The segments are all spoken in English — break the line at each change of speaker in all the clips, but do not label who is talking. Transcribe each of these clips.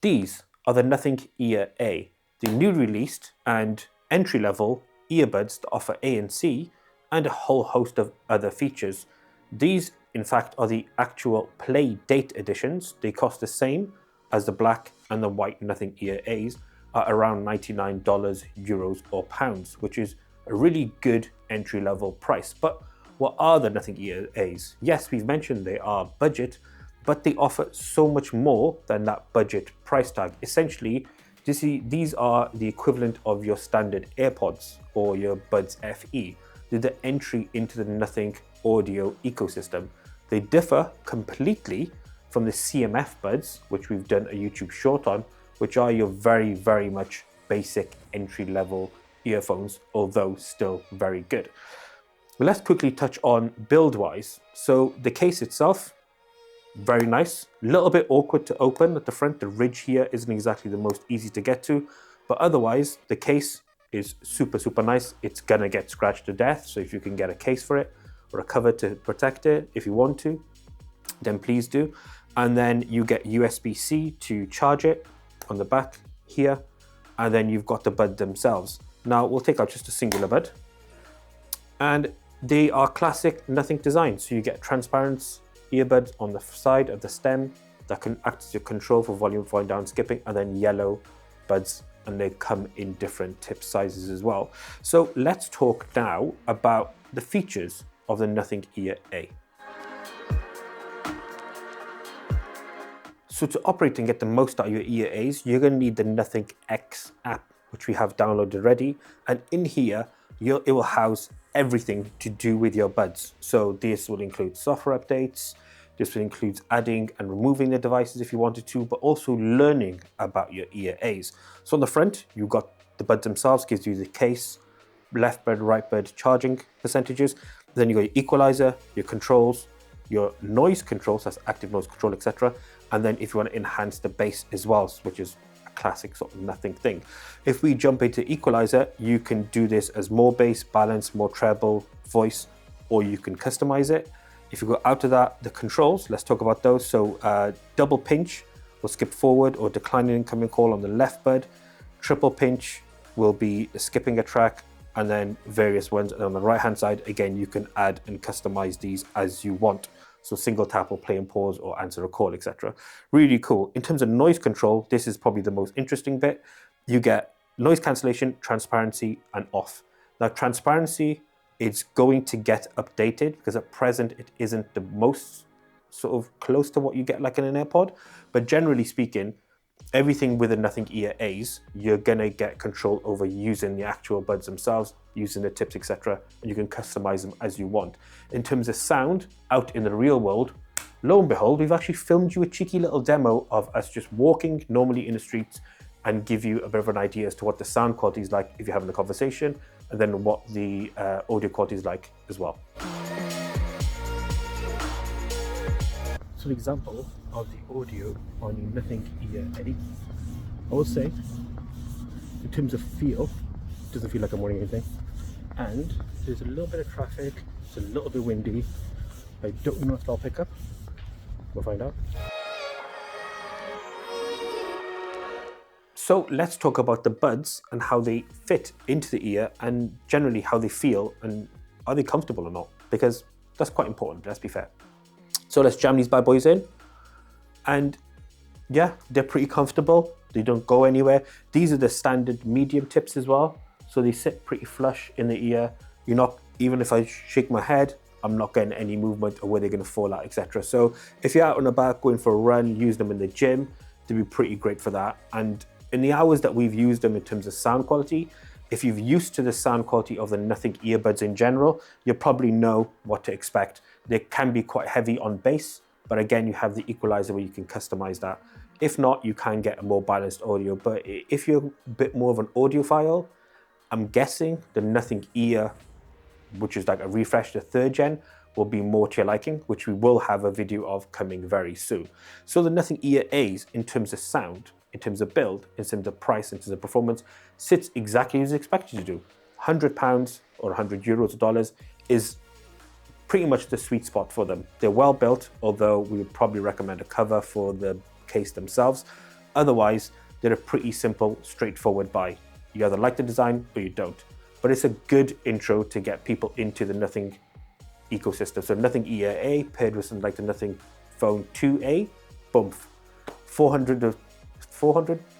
These are the Nothing Ear A, the new released and entry-level earbuds that offer ANC and a whole host of other features. These, in fact, are the actual Play Date editions. They cost the same as the black and the white Nothing Ear A's at around $99, euros or pounds, which is a really good entry-level price. But what are the Nothing Ear A's? Yes, we've mentioned they are budget, but they offer so much more than that budget price tag. Essentially, you see, these are the equivalent of your standard AirPods or your Buds FE. They're the entry into the Nothing audio ecosystem. They differ completely from the CMF buds, which we've done a YouTube short on, which are your very, very much basic entry-level earphones, although still very good. But let's quickly touch on build-wise. So the case itself, very nice, a little bit awkward to open at the front. The ridge here isn't exactly the most easy to get to, but otherwise the case is super, super nice. It's gonna get scratched to death, so if you can get a case for it or a cover to protect it, if you want to, then please do. And then you get USB-C to charge it on the back here, and then you've got the bud themselves. Now we'll take out just a singular bud, and they are classic Nothing design. So you get transparent earbuds on the side of the stem that can act as your control for volume, volume down, skipping, and then yellow buds, and they come in different tip sizes as well. So let's talk now about the features of the Nothing Ear A. So to operate and get the most out of your Ear A's, you're going to need the Nothing X app, which we have downloaded already. And in here, it will house everything to do with your buds. So this will include software updates, this will include adding and removing the devices if you wanted to, but also learning about your Ear A's. So on the front, you've got the buds themselves, gives you the case, left bud, right bud charging percentages. Then you got your equalizer, your controls, your noise controls, that's active noise control, etc. And then if you want to enhance the bass as well, which is a classic sort of Nothing thing. If we jump into equalizer, you can do this as more bass, balance, more treble, voice, or you can customize it. If you go out of that, the controls, let's talk about those. So double pinch will skip forward or decline an incoming call on the left bud. Triple pinch will be skipping a track, and then various ones. And on the right hand side, again, you can add and customize these as you want. So single tap will play and pause or answer a call, etc. Really cool. In terms of noise control, this is probably the most interesting bit. You get noise cancellation, transparency, and off. Now, transparency is going to get updated because at present it isn't the most sort of close to what you get like in an AirPod. But generally speaking, everything with the Nothing Ear A's, you're gonna get control over using the actual buds themselves, using the tips, etc. And you can customize them as you want. In terms of sound, out in the real world, lo and behold, we've actually filmed you a cheeky little demo of us just walking normally in the streets and give you a bit of an idea as to what the sound quality is like if you're having a conversation, and then what the audio quality is like as well. So an example of the audio on the Nothing Ear A, I will say, in terms of feel, it doesn't feel like I'm wearing anything. And there's a little bit of traffic, it's a little bit windy. I don't know if they'll pick up. We'll find out. So let's talk about the buds and how they fit into the ear and generally how they feel and are they comfortable or not, because that's quite important, let's be fair. So let's jam these bad boys in, and yeah, they're pretty comfortable. They don't go anywhere. These are the standard medium tips as well. So they sit pretty flush in the ear. You're not, even if I shake my head, I'm not getting any movement or where they're gonna fall out, etc. So if you're out on the back going for a run, use them in the gym, they'd be pretty great for that. And in the hours that we've used them in terms of sound quality, if you're used to the sound quality of the Nothing earbuds in general, you probably know what to expect. They can be quite heavy on bass, but again, you have the equalizer where you can customize that. If not, you can get a more balanced audio, but if you're a bit more of an audiophile, I'm guessing the Nothing Ear, which is like a refresh, the 3rd gen, will be more to your liking, which we will have a video of coming very soon. So the Nothing Ear A's, in terms of sound, in terms of build, in terms of price, in terms of performance, sits exactly as expected to do. £100 or €100 or dollars is pretty much the sweet spot for them. They're well built, although we would probably recommend a cover for the case themselves. Otherwise, they're a pretty simple, straightforward buy. You either like the design or you don't. But it's a good intro to get people into the Nothing ecosystem. So Nothing Ear A paired with something like the Nothing Phone 2A, boom, 400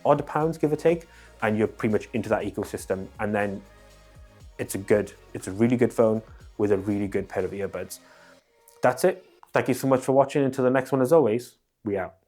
odd pounds, give or take, and you're pretty much into that ecosystem. And then it's a really good phone with a really good pair of earbuds. That's it. Thank you so much for watching. Until the next one, as always, we out.